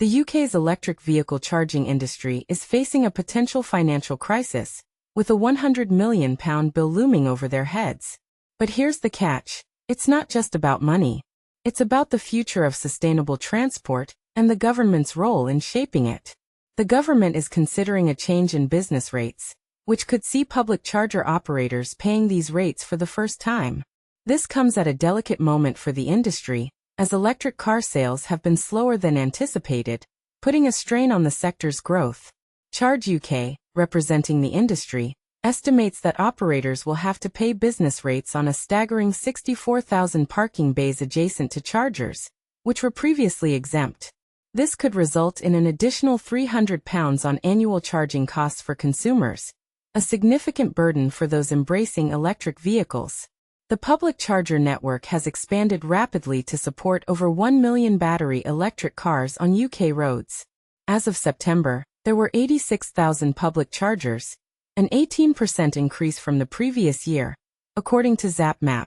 The UK's electric vehicle charging industry is facing a potential financial crisis, with a £100 million bill looming over their heads. But here's the catch: it's not just about money. It's about the future of sustainable transport and the government's role in shaping it. The government is considering a change in business rates, which could see public charger operators paying these rates for the first time. This comes at a delicate moment for the industry, as electric car sales have been slower than anticipated, putting a strain on the sector's growth. Charge UK, representing the industry, estimates that operators will have to pay business rates on a staggering 64,000 parking bays adjacent to chargers, which were previously exempt. This could result in an additional £300 on annual charging costs for consumers, a significant burden for those embracing electric vehicles. The public charger network has expanded rapidly to support over 1 million battery electric cars on UK roads. As of September, there were 86,000 public chargers, an 18% increase from the previous year, according to ZapMap.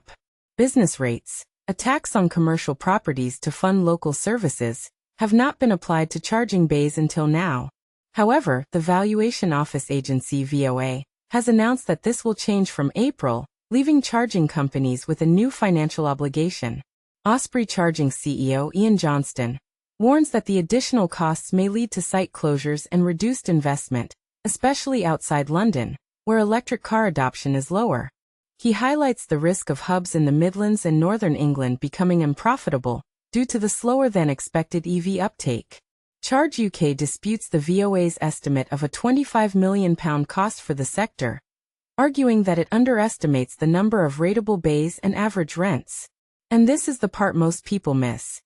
Business rates, a tax on commercial properties to fund local services, have not been applied to charging bays until now. However, the valuation office agency VOA has announced that this will change from April, leaving charging companies with a new financial obligation. Osprey Charging CEO Ian Johnston warns that the additional costs may lead to site closures and reduced investment, especially outside London, where electric car adoption is lower. He highlights the risk of hubs in the Midlands and Northern England becoming unprofitable due to the slower-than-expected EV uptake. Charge UK disputes the VOA's estimate of a £25 million cost for the sector, arguing that it underestimates the number of rateable bays and average rents. And this is the part most people miss.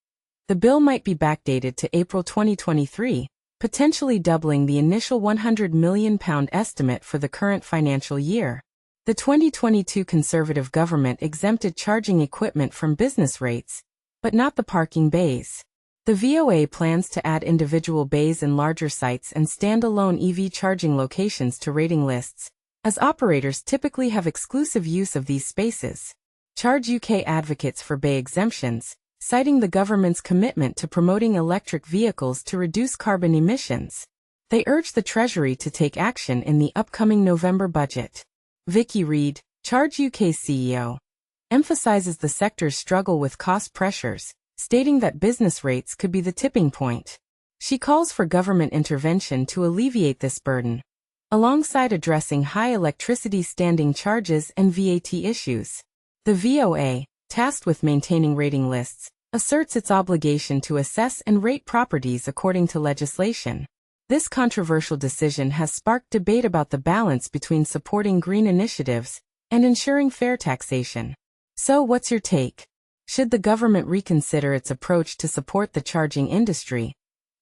The bill might be backdated to April 2023, potentially doubling the initial £100 million estimate for the current financial year. The 2022 Conservative government exempted charging equipment from business rates, but not the parking bays. The VOA plans to add individual bays in larger sites and standalone EV charging locations to rating lists, as operators typically have exclusive use of these spaces. Charge UK advocates for bay exemptions, citing the government's commitment to promoting electric vehicles to reduce carbon emissions. They urge the Treasury to take action in the upcoming November budget. Vicky Reid, Charge UK CEO, emphasizes the sector's struggle with cost pressures, stating that business rates could be the tipping point. She calls for government intervention to alleviate this burden, alongside addressing high electricity standing charges and VAT issues. The VOA, tasked with maintaining rating lists, asserts its obligation to assess and rate properties according to legislation. This controversial decision has sparked debate about the balance between supporting green initiatives and ensuring fair taxation. So what's your take? Should the government reconsider its approach to support the charging industry?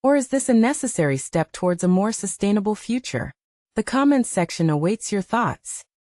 Or is this a necessary step towards a more sustainable future? The comments section awaits your thoughts.